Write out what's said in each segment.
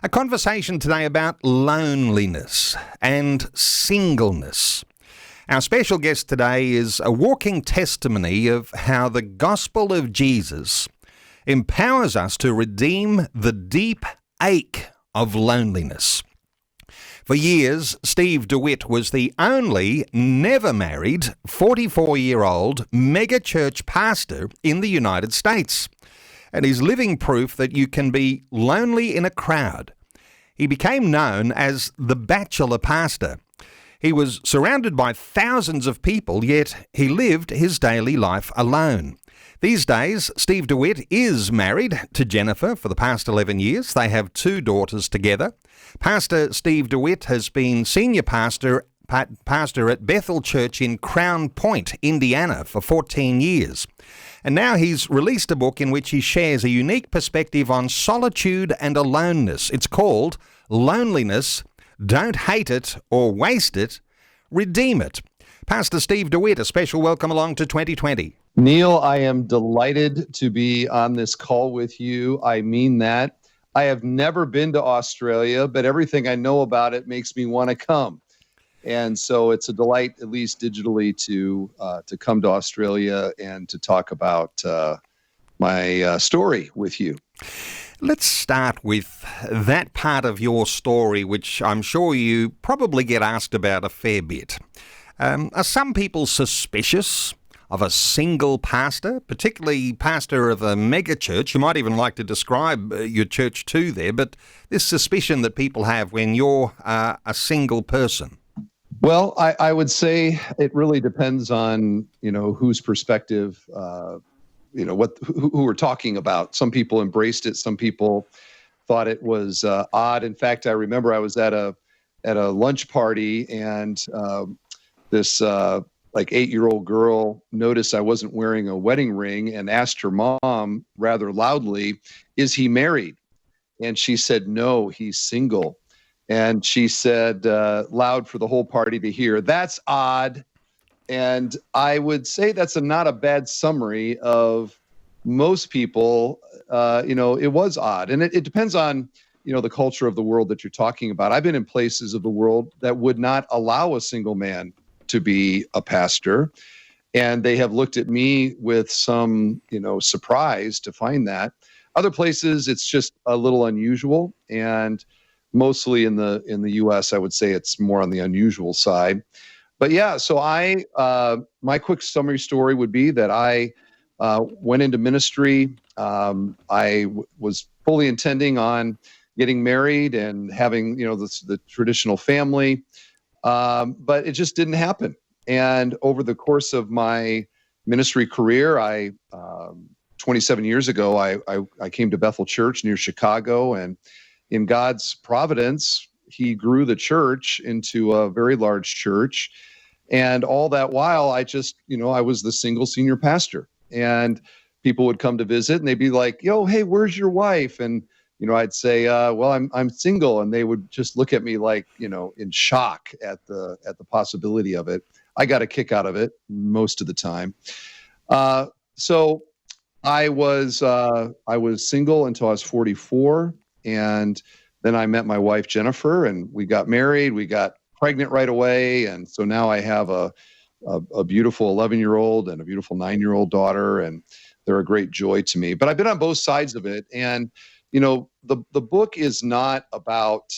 A conversation today about loneliness and singleness. Our special guest today is a walking testimony of how the gospel of Jesus empowers us to redeem the deep ache of loneliness. For years, Steve DeWitt was the only never married 44-year-old megachurch pastor in the United States. And he's living proof that you can be lonely in a crowd. He became known as the Bachelor Pastor. He was surrounded by thousands of people, yet he lived his daily life alone. These days, Steve DeWitt is married to Jennifer for the past 11 years. They have 2 daughters together. Pastor Steve DeWitt has been senior pastor at Bethel Church in Crown Point, Indiana for 14 years. And now he's released a book in which he shares a unique perspective on solitude and aloneness. It's called Loneliness, Don't Hate It or Waste It, Redeem It. Pastor Steve DeWitt, a special welcome along to 2020. Neil, I am delighted to be on this call with you. I mean that. I have never been to Australia, but everything I know about it makes me want to come. And so it's a delight, at least digitally, to come to Australia and to talk about my story with you. Let's start with that part of your story, which I'm sure you probably get asked about a fair bit. Are some people suspicious of a single pastor, particularly pastor of a megachurch? You might even like to describe your church too there, but this suspicion that people have when you're a single person. Well, I would say it really depends on, whose perspective, who we're talking about. Some people embraced it. Some people thought it was odd. In fact, I remember I was at a lunch party and this 8-year-old girl noticed I wasn't wearing a wedding ring and asked her mom rather loudly, "Is he married?" And she said, "No, he's single." And she said loud for the whole party to hear, "That's odd." And I would say that's not a bad summary of most people. It was odd. And it depends on, the culture of the world that you're talking about. I've been in places of the world that would not allow a single man to be a pastor. And they have looked at me with some, surprise to find that. Other places, it's just a little unusual. And mostly in the U.S., I would say it's more on the unusual side. But yeah, so my quick summary story would be that I went into ministry. I was fully intending on getting married and having, the traditional family, but it just didn't happen. And over the course of my ministry career, 27 years ago, I came to Bethel Church near Chicago, and in God's providence, he grew the church into a very large church. And all that while, I just, I was the single senior pastor. And people would come to visit and they'd be like, hey, where's your wife? And, I'd say, well, I'm single. And they would just look at me like, in shock at the possibility of it. I got a kick out of it most of the time. So I was single until I was 44. And then I met my wife, Jennifer, and we got married. We got pregnant right away. And so now I have a beautiful 11-year-old and a beautiful 9-year-old daughter, and they're a great joy to me. But I've been on both sides of it. And, the book is not about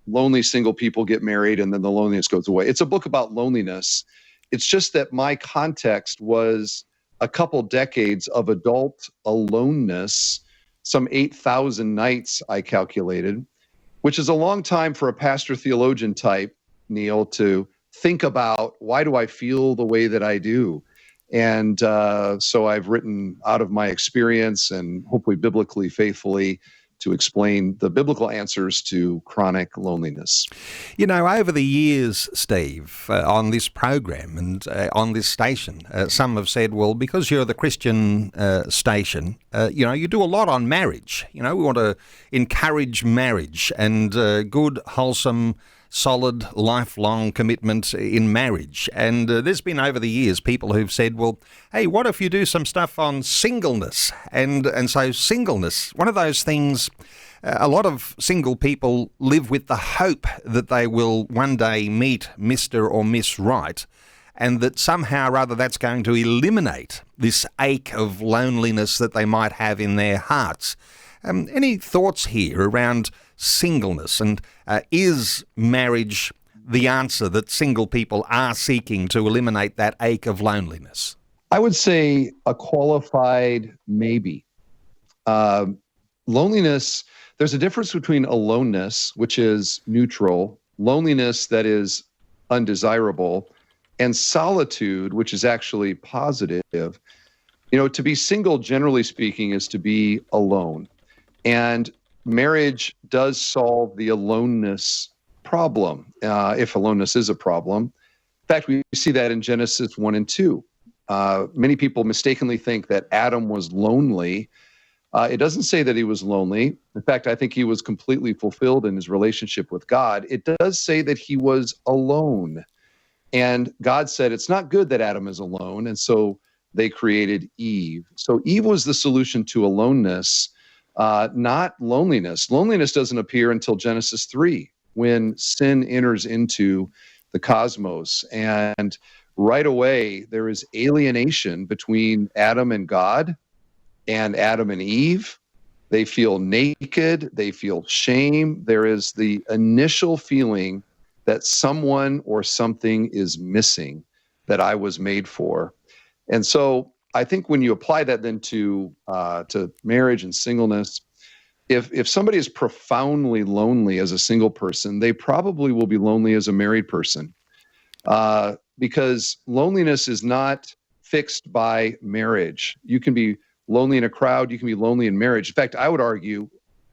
lonely single people get married and then the loneliness goes away. It's a book about loneliness. It's just that my context was a couple decades of adult aloneness, some 8,000 nights I calculated, which is a long time for a pastor theologian type, Neil, to think about, why do I feel the way that I do? And so I've written out of my experience and hopefully biblically faithfully to explain the biblical answers to chronic loneliness. Over the years, Steve, on this program and on this station, some have said, well, because you're the Christian station, you do a lot on marriage. We want to encourage marriage and good, wholesome, solid, lifelong commitment in marriage. And there's been over the years people who've said, well, hey, what if you do some stuff on singleness? And so singleness, one of those things A lot of single people live with the hope that they will one day meet Mr. or Miss Right, and that somehow or other that's going to eliminate this ache of loneliness that they might have in their hearts. Any thoughts here around singleness, and is marriage the answer that single people are seeking to eliminate that ache of loneliness? I would say a qualified maybe. Loneliness, there's a difference between aloneness, which is neutral, loneliness that is undesirable, and solitude, which is actually positive. To be single, generally speaking, is to be alone. And marriage does solve the aloneness problem, if aloneness is a problem. In fact, we see that in Genesis 1 and 2. Many people mistakenly think that Adam was lonely. It doesn't say that he was lonely. In fact, I think he was completely fulfilled in his relationship with God. It does say that he was alone. And God said, it's not good that Adam is alone. And so they created Eve. So Eve was the solution to aloneness, not loneliness. Loneliness doesn't appear until Genesis 3, when sin enters into the cosmos. And right away, there is alienation between Adam and God and Adam and Eve. They feel naked. They feel shame. There is the initial feeling that someone or something is missing that I was made for. And so I think when you apply that then to marriage and singleness, if somebody is profoundly lonely as a single person, they probably will be lonely as a married person, because loneliness is not fixed by marriage. You can be lonely in a crowd. You can be lonely in marriage. In fact, I would argue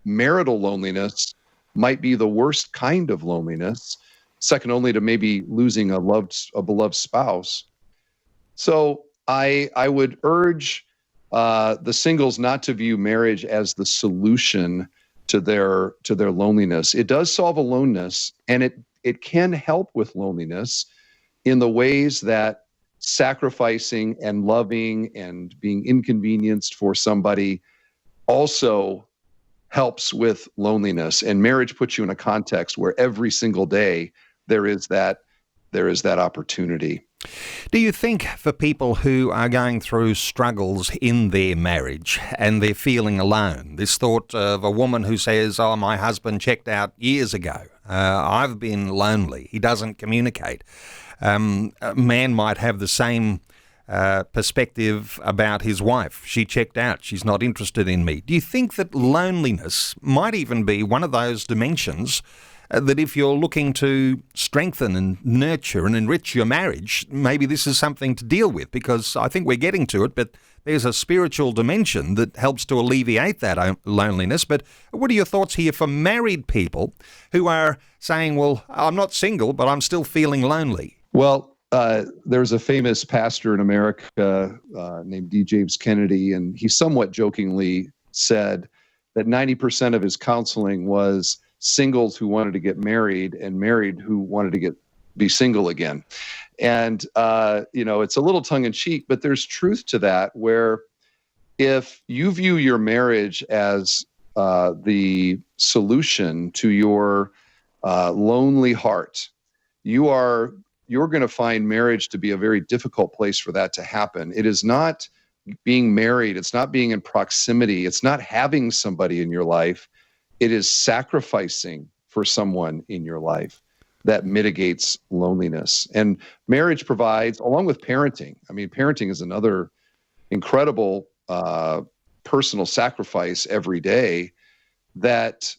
marital loneliness might be the worst kind of loneliness, second only to maybe losing a beloved spouse. So I would urge the singles not to view marriage as the solution to their loneliness. It does solve aloneness, and it can help with loneliness in the ways that sacrificing and loving and being inconvenienced for somebody also helps with loneliness. And marriage puts you in a context where every single day there is that opportunity. Do you think for people who are going through struggles in their marriage and they're feeling alone, this thought of a woman who says, oh, my husband checked out years ago, I've been lonely, he doesn't communicate. A man might have the same perspective about his wife. She checked out, she's not interested in me. Do you think that loneliness might even be one of those dimensions that if you're looking to strengthen and nurture and enrich your marriage, maybe this is something to deal with? Because I think we're getting to it, but there's a spiritual dimension that helps to alleviate that loneliness. But what are your thoughts here for married people who are saying, well, I'm not single, but I'm still feeling lonely? Well, there's a famous pastor in America named D. James Kennedy, and he somewhat jokingly said that 90% of his counseling was singles who wanted to get married and married who wanted to be single again. And, it's a little tongue in cheek, but there's truth to that, where if you view your marriage as the solution to your lonely heart, you're going to find marriage to be a very difficult place for that to happen. It is not being married. It's not being in proximity. It's not having somebody in your life. It is sacrificing for someone in your life that mitigates loneliness. And marriage provides, along with parenting. I mean, parenting is another incredible personal sacrifice every day that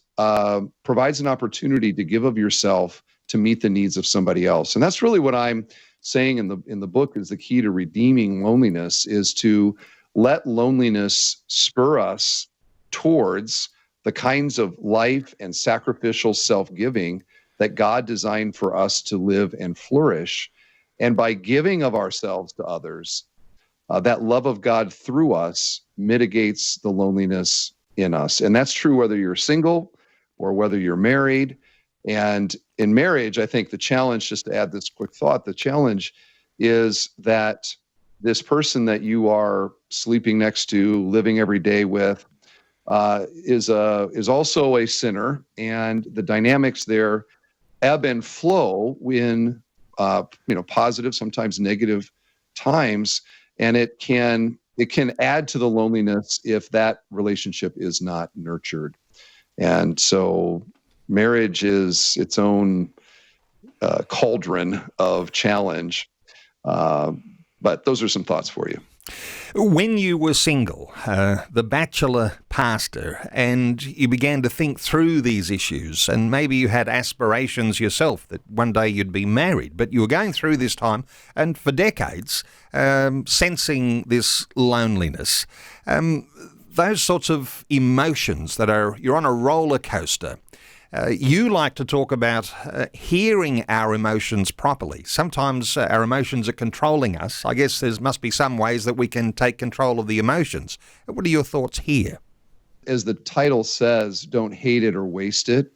provides an opportunity to give of yourself to meet the needs of somebody else. And that's really what I'm saying in the book is the key to redeeming loneliness, is to let loneliness spur us towards the kinds of life and sacrificial self-giving that God designed for us to live and flourish. And by giving of ourselves to others, that love of God through us mitigates the loneliness in us. And that's true whether you're single or whether you're married. And in marriage, I think the challenge, just to add this quick thought, the challenge is that this person that you are sleeping next to, living every day with, is also a sinner, and the dynamics there ebb and flow in positive, sometimes negative times, and it can add to the loneliness if that relationship is not nurtured. And so marriage is its own cauldron of challenge. But those are some thoughts for you. When you were single, the Bachelor Pastor, and you began to think through these issues, and maybe you had aspirations yourself that one day you'd be married, but you were going through this time, and for decades, sensing this loneliness. Those sorts of emotions you're on a roller coaster. You like to talk about hearing our emotions properly. Sometimes our emotions are controlling us. I guess there must be some ways that we can take control of the emotions. What are your thoughts here? As the title says, don't hate it or waste it,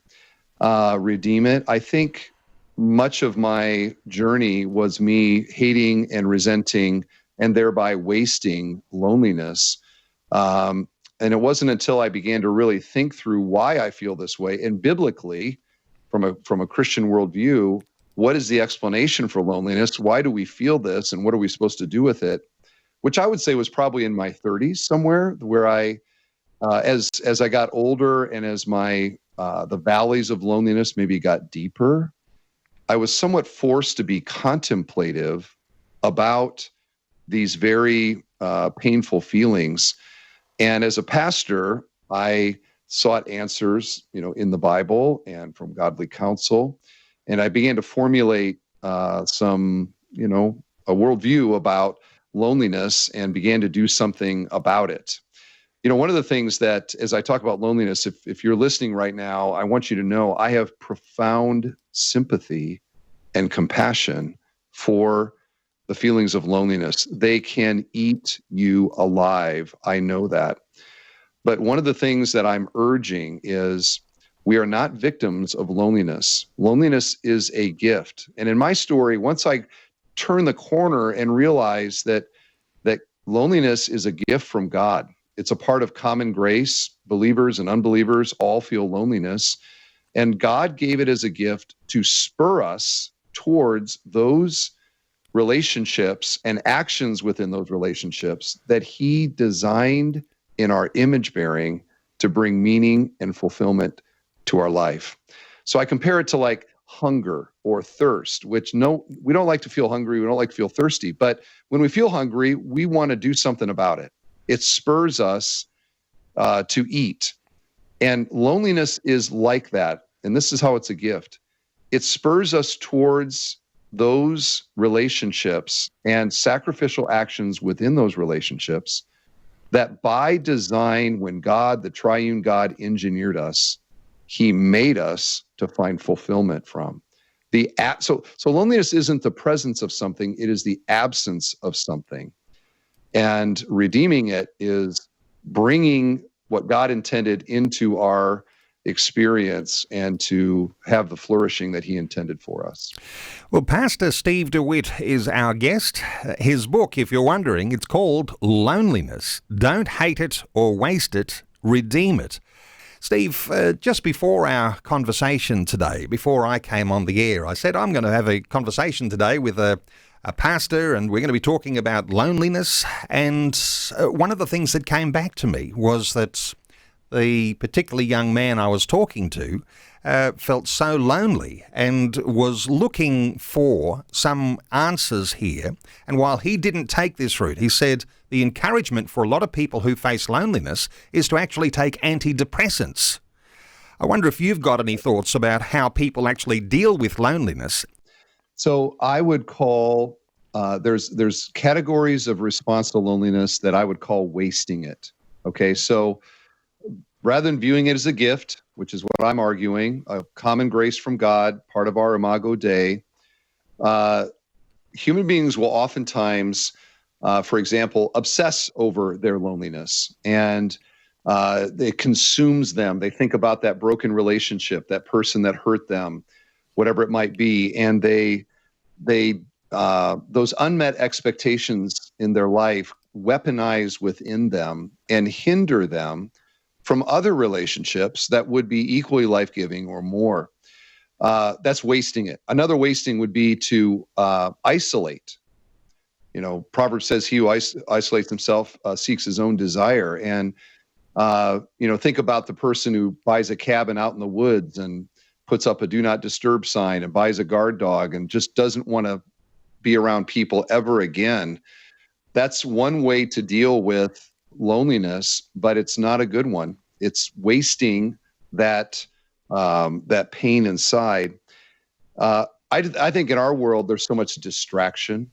redeem it. I think much of my journey was me hating and resenting and thereby wasting loneliness. And it wasn't until I began to really think through why I feel this way, and biblically, from a Christian worldview, what is the explanation for loneliness? Why do we feel this, and what are we supposed to do with it? Which I would say was probably in my 30s somewhere, where I, as I got older and as the valleys of loneliness maybe got deeper, I was somewhat forced to be contemplative about these very painful feelings. And as a pastor, I sought answers, in the Bible and from godly counsel. And I began to formulate a worldview about loneliness and began to do something about it. One of the things that, as I talk about loneliness, if you're listening right now, I want you to know I have profound sympathy and compassion for the feelings of loneliness. They can eat you alive. I know that. But one of the things that I'm urging is we are not victims of loneliness. Loneliness is a gift. And in my story, once I turned the corner and realized that loneliness is a gift from God, it's a part of common grace. Believers and unbelievers all feel loneliness. And God gave it as a gift to spur us towards those relationships and actions within those relationships that he designed in our image bearing to bring meaning and fulfillment to our life. So I compare it to like hunger or thirst, which we don't like to feel hungry. We don't like to feel thirsty. But when we feel hungry, we want to do something about it. It spurs us to eat. And loneliness is like that. And this is how it's a gift. It spurs us towards those relationships and sacrificial actions within those relationships that by design, when God, the triune God, engineered us, he made us to find fulfillment from. So loneliness isn't the presence of something, it is the absence of something. And redeeming it is bringing what God intended into our experience and to have the flourishing that he intended for us. Well, Pastor Steve DeWitt is our guest. His book, if you're wondering, it's called Loneliness. Don't hate it or waste it, redeem it. Steve, just before our conversation today, before I came on the air, I said I'm going to have a conversation today with a pastor, and we're going to be talking about loneliness. And one of the things that came back to me was that the particular young man I was talking to felt so lonely and was looking for some answers here. And while he didn't take this route, he said the encouragement for a lot of people who face loneliness is to actually take antidepressants. I wonder if you've got any thoughts about how people actually deal with loneliness. So I would call, there's categories of response to loneliness that I would call wasting it. Okay, so rather than viewing it as a gift, which is what I'm arguing, a common grace from God, part of our Imago Dei, human beings will oftentimes, for example, obsess over their loneliness, and it consumes them. They think about that broken relationship, that person that hurt them, whatever it might be, and they those unmet expectations in their life weaponize within them and hinder them from other relationships that would be equally life-giving or more. That's wasting it. Another wasting would be to isolate. Proverbs says he who isolates himself seeks his own desire. And, think about the person who buys a cabin out in the woods and puts up a do not disturb sign and buys a guard dog and just doesn't want to be around people ever again. That's one way to deal with loneliness, but it's not a good one. It's wasting that pain inside. I think in our world, there's so much distraction,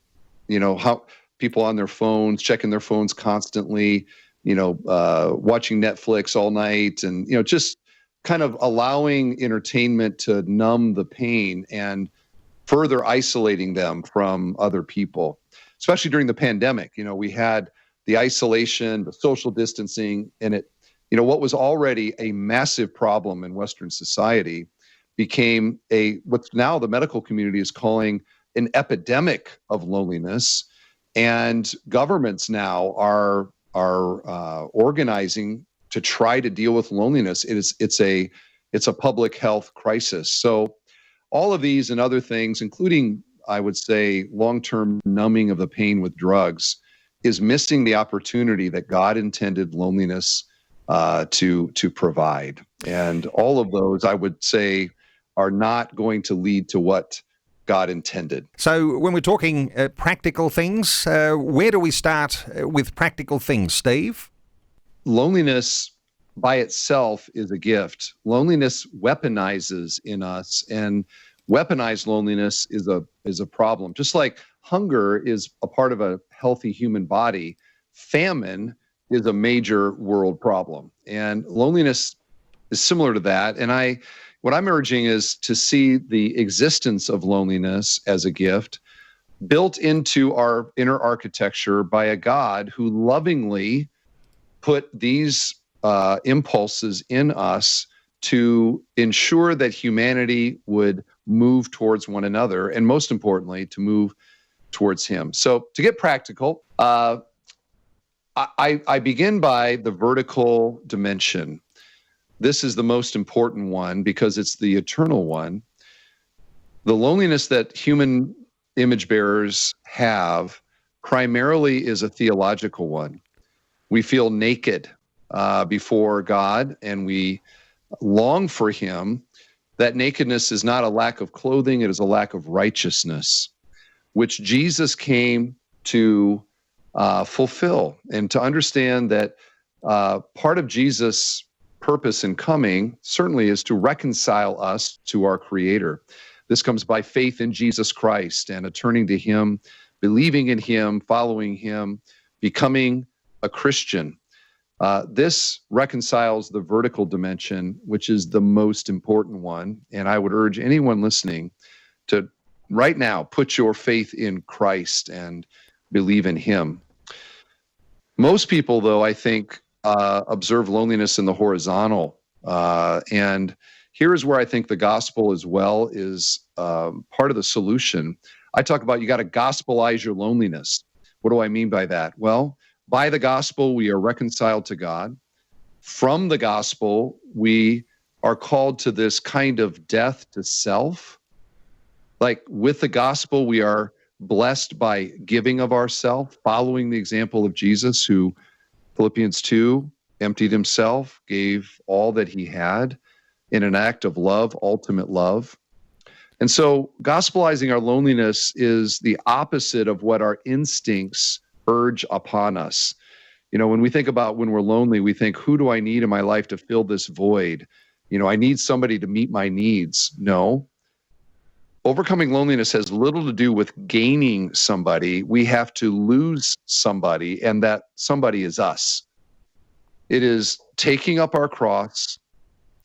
how people on their phones, checking their phones constantly, watching Netflix all night and, just kind of allowing entertainment to numb the pain and further isolating them from other people, especially during the pandemic. We had the isolation, the social distancing, and what was already a massive problem in Western society became what's now the medical community is calling an epidemic of loneliness. And governments now are organizing to try to deal with loneliness. It's a public health crisis. So all of these and other things, including, I would say, long-term numbing of the pain with drugs, is missing the opportunity that God intended loneliness to provide. And all of those, I would say, are not going to lead to what God intended. So when we're talking practical things, where do we start with practical things, Steve? Loneliness by itself is a gift. Loneliness weaponizes in us, and weaponized loneliness is a problem. Just like hunger is a part of a healthy human body, famine is a major world problem. And loneliness is similar to that. And what I'm urging is to see the existence of loneliness as a gift built into our inner architecture by a God who lovingly put these impulses in us to ensure that humanity would move towards one another, and most importantly, to move towards Him. So to get practical, I begin by the vertical dimension. This is the most important one because it's the eternal one. The loneliness that human image bearers have primarily is a theological one. We feel naked before God, and we long for Him. That nakedness is not a lack of clothing, it is a lack of righteousness, which Jesus came to fulfill, and to understand that part of Jesus' purpose in coming certainly is to reconcile us to our Creator. This comes by faith in Jesus Christ and a turning to Him, believing in Him, following Him, becoming a Christian. This reconciles the vertical dimension, which is the most important one. And I would urge anyone listening to right now put your faith in Christ and believe in Him. Most people, though, I think, observe loneliness in the horizontal. And here is where I think the gospel as well is part of the solution. I talk about you got to gospelize your loneliness. What do I mean by that? Well, by the gospel, we are reconciled to God. From the gospel, we are called to this kind of death to self. Like with the gospel, we are blessed by giving of ourselves, following the example of Jesus, who, Philippians 2, emptied himself, gave all that he had in an act of love, ultimate love. And so gospelizing our loneliness is the opposite of what our instincts urge upon us. When we think about when we're lonely, we think, who do I need in my life to fill this void? I need somebody to meet my needs. No. Overcoming loneliness has little to do with gaining somebody. We have to lose somebody, and that somebody is us. It is taking up our cross,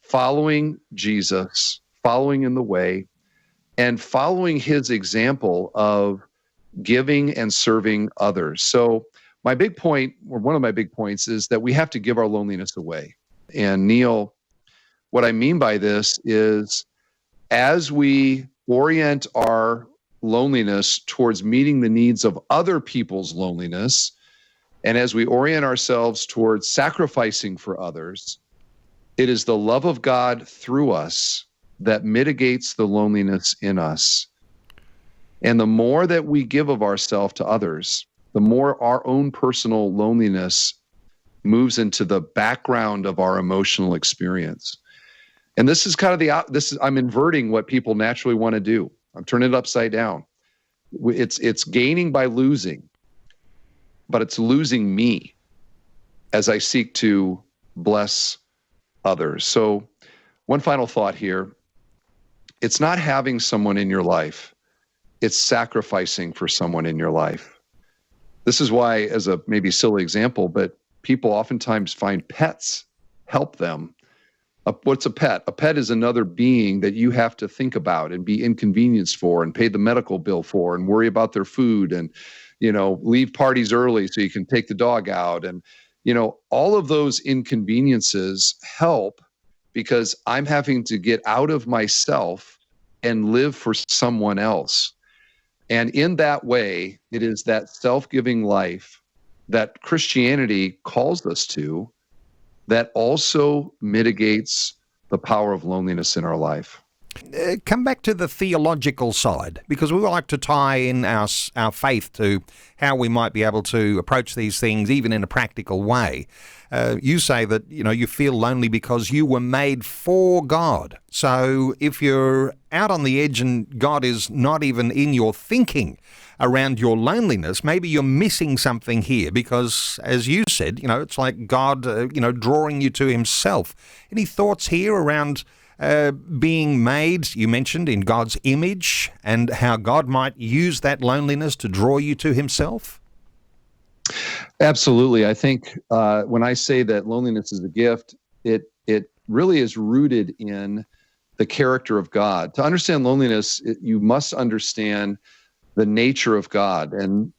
following Jesus, following in the way, and following His example of giving and serving others. So my big point, or one of my big points, is that we have to give our loneliness away. And Neil, what I mean by this is as we orient our loneliness towards meeting the needs of other people's loneliness, and as we orient ourselves towards sacrificing for others, It is the love of God through us that mitigates the loneliness in us. And the more that we give of ourselves to others, the more our own personal loneliness moves into the background of our emotional experience. And this is kind of I'm inverting what people naturally want to do. I'm turning it upside down. It's gaining by losing, but it's losing me as I seek to bless others. So one final thought here. It's not having someone in your life. It's sacrificing for someone in your life. This is why, as a maybe silly example, but people oftentimes find pets help them. What's a pet? A pet is another being that you have to think about and be inconvenienced for and pay the medical bill for and worry about their food and, leave parties early so you can take the dog out. And, all of those inconveniences help because I'm having to get out of myself and live for someone else. And in that way, it is that self-giving life that Christianity calls us to that also mitigates the power of loneliness in our life. Come back to the theological side, because we like to tie in our faith to how we might be able to approach these things, even in a practical way. You say that, you feel lonely because you were made for God. So if you're out on the edge and God is not even in your thinking around your loneliness, maybe you're missing something here because, as you said, it's like God, drawing you to himself. Any thoughts here around being made, you mentioned, in God's image and how God might use that loneliness to draw you to himself? Absolutely. I think when I say that loneliness is a gift, it really is rooted in the character of God. To understand loneliness, you must understand the nature of God. And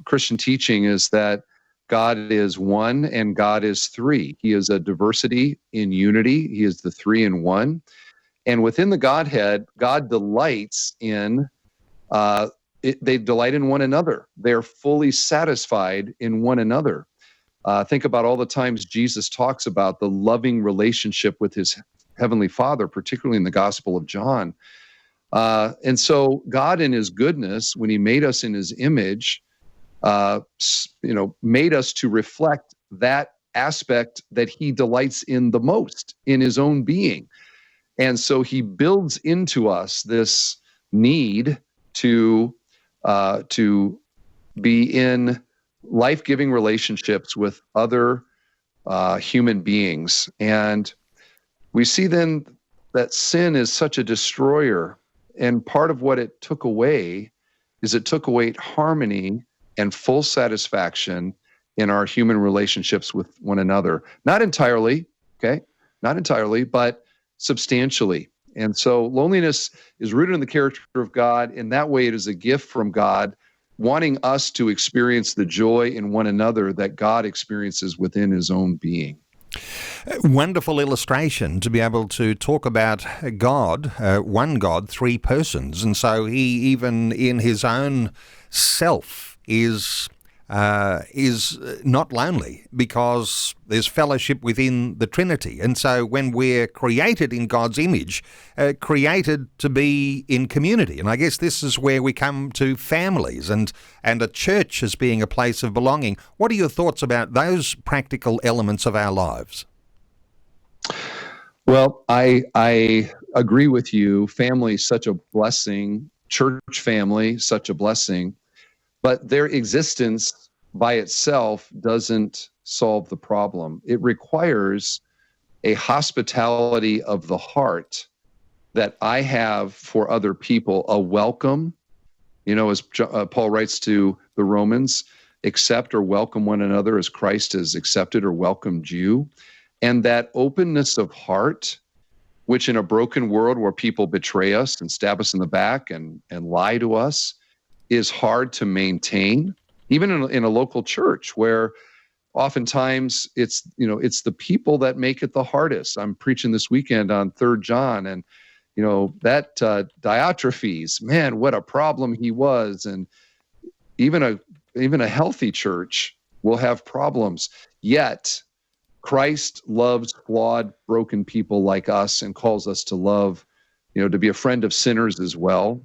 Christian teaching is that God is one and God is three. He is a diversity in unity. He is the three in one. And within the Godhead, God delights in, they delight in one another. They're fully satisfied in one another. Think about all the times Jesus talks about the loving relationship with his heavenly Father, particularly in the Gospel of John. And so God in his goodness, when he made us in his image, made us to reflect that aspect that he delights in the most in his own being. And so he builds into us this need to be in life-giving relationships with other human beings. And we see then that sin is such a destroyer. And part of what it took away is it took away harmony and full satisfaction in our human relationships with one another. Not entirely, but substantially. And so loneliness is rooted in the character of God. In that way, it is a gift from God, wanting us to experience the joy in one another that God experiences within his own being. Wonderful illustration to be able to talk about God, one God, three persons. And so he, even in his own self, is not lonely because there's fellowship within the Trinity. And so when we're created in God's image, created to be in community. And I guess this is where we come to families and a church as being a place of belonging. What are your thoughts about those practical elements of our lives? Well, I agree with you. Family is such a blessing. Church family, such a blessing. But their existence by itself doesn't solve the problem. It requires a hospitality of the heart that I have for other people, a welcome. As Paul writes to the Romans, accept or welcome one another as Christ has accepted or welcomed you. And that openness of heart, which in a broken world where people betray us and stab us in the back and lie to us, is hard to maintain, even in a local church where oftentimes it's the people that make it the hardest. I'm preaching this weekend on 3 John, and that Diotrephes, man, what a problem he was. And even a healthy church will have problems. Yet Christ loves flawed, broken people like us and calls us to love, to be a friend of sinners as well.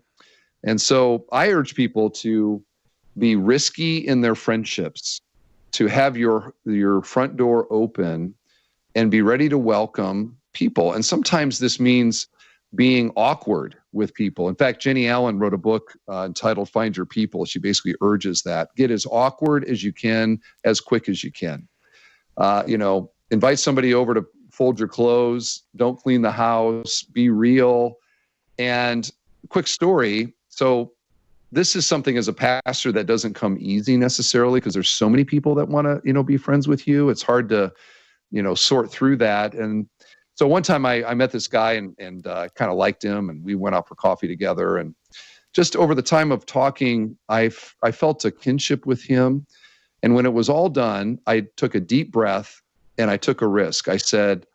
And so I urge people to be risky in their friendships, to have your front door open and be ready to welcome people. And sometimes this means being awkward with people. In fact, Jenny Allen wrote a book entitled Find Your People. She basically urges that. Get as awkward as you can, as quick as you can. Invite somebody over to fold your clothes. Don't clean the house. Be real. And quick story. So this is something as a pastor that doesn't come easy necessarily, because there's so many people that want to, be friends with you. It's hard to, sort through that. And so one time I met this guy and kind of liked him, and we went out for coffee together. And just over the time of talking, I felt a kinship with him. And when it was all done, I took a deep breath and I took a risk. I said,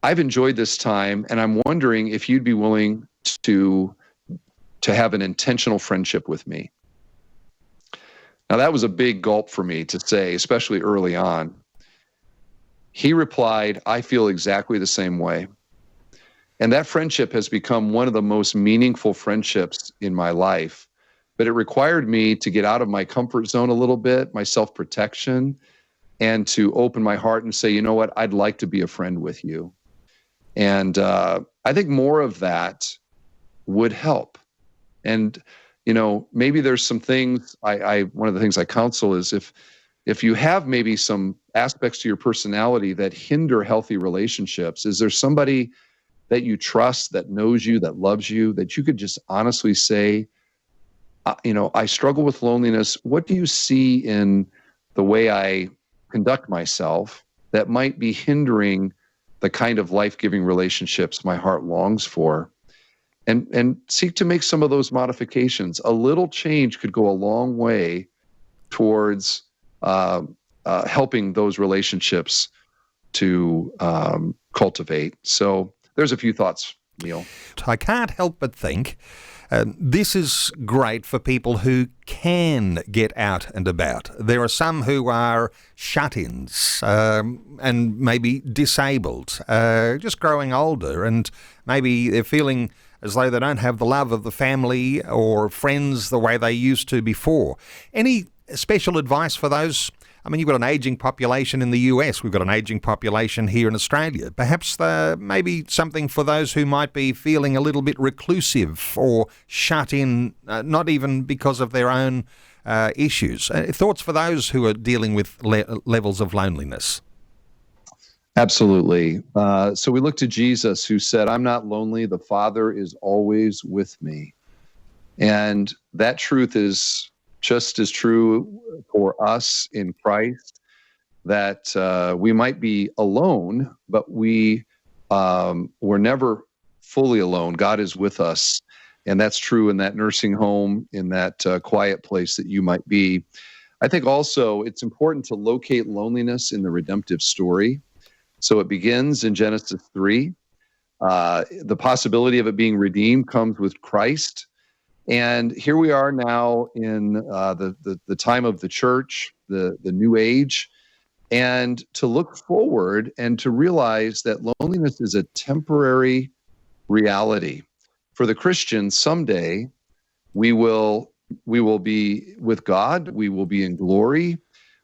I've enjoyed this time, and I'm wondering if you'd be willing to have an intentional friendship with me. Now, that was a big gulp for me to say, especially early on. He replied, I feel exactly the same way. And that friendship has become one of the most meaningful friendships in my life. But it required me to get out of my comfort zone a little bit, my self-protection, and to open my heart and say, you know what, I'd like to be a friend with you. And I think more of that would help. And, maybe there's some things, one of the things I counsel is if you have maybe some aspects to your personality that hinder healthy relationships, is there somebody that you trust, that knows you, that loves you, that you could just honestly say, I struggle with loneliness. What do you see in the way I conduct myself that might be hindering the kind of life-giving relationships my heart longs for? And seek to make some of those modifications. A little change could go a long way towards helping those relationships to cultivate. So there's a few thoughts, Neil. I can't help but think this is great for people who can get out and about. There are some who are shut-ins and maybe disabled, just growing older, and maybe they're feeling as though they don't have the love of the family or friends the way they used to before. Any special advice for those? I mean, you've got an ageing population in the US. We've got an ageing population here in Australia. Perhaps maybe something for those who might be feeling a little bit reclusive or shut in, not even because of their own issues. Thoughts for those who are dealing with levels of loneliness? Absolutely. So we look to Jesus, who said, I'm not lonely. The Father is always with me. And that truth is just as true for us in Christ, that we might be alone, but we're never fully alone. God is with us. And that's true in that nursing home, in that quiet place that you might be. I think also it's important to locate loneliness in the redemptive story. So it begins in Genesis 3. The possibility of it being redeemed comes with Christ. And here we are now in the time of the church, the new age, and to look forward and to realize that loneliness is a temporary reality. For the Christian, someday we will be with God, we will be in glory,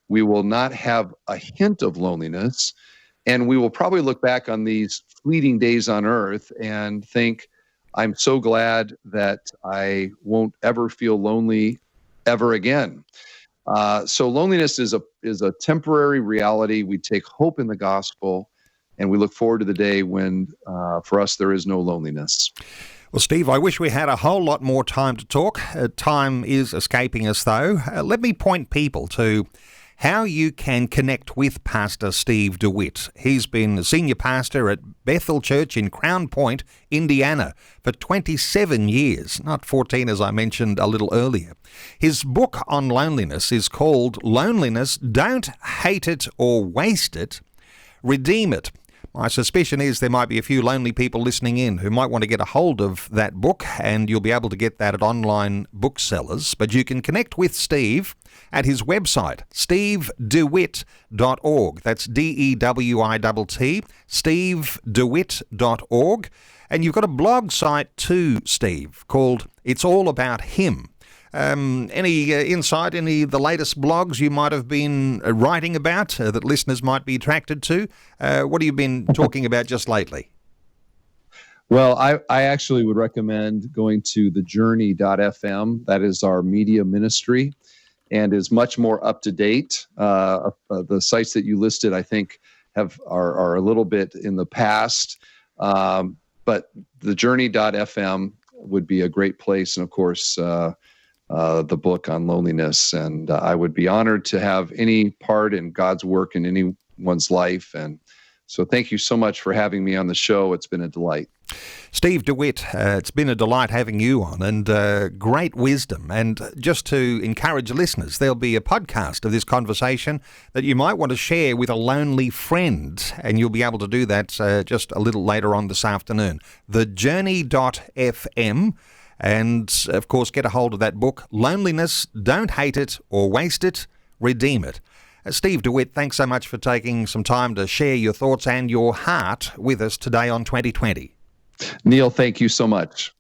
we will not have a hint of loneliness, and we will probably look back on these fleeting days on earth and think, I'm so glad that I won't ever feel lonely ever again. So loneliness is a temporary reality. We take hope in the gospel, and we look forward to the day when, for us, there is no loneliness. Well, Steve, I wish we had a whole lot more time to talk. Time is escaping us, though. Let me point people to how you can connect with Pastor Steve DeWitt. He's been a senior pastor at Bethel Church in Crown Point, Indiana, for 27 years, not 14 as I mentioned a little earlier. His book on loneliness is called Loneliness, Don't Hate It or Waste It, Redeem It, my suspicion is there might be a few lonely people listening in who might want to get a hold of that book, and you'll be able to get that at online booksellers. But you can connect with Steve at his website, stevedewitt.org. That's DEWITT, stevedewitt.org. And you've got a blog site too, Steve, called It's All About Him. Any insight, any of the latest blogs you might have been writing about that listeners might be attracted to? What have you been talking about just lately? Well, I actually would recommend going to thejourney.fm. That is our media ministry and is much more up to date. The sites that you listed, I think, are a little bit in the past. But thejourney.fm would be a great place. And of course, the book on loneliness. And I would be honored to have any part in God's work in anyone's life. And so thank you so much for having me on the show. It's been a delight. Steve DeWitt, it's been a delight having you on, and great wisdom. And just to encourage listeners, there'll be a podcast of this conversation that you might want to share with a lonely friend, and you'll be able to do that just a little later on this afternoon. Thejourney.fm. And, of course, get a hold of that book, Loneliness, Don't Hate It or Waste It, Redeem It. Steve DeWitt, thanks so much for taking some time to share your thoughts and your heart with us today on 2020. Neil, thank you so much.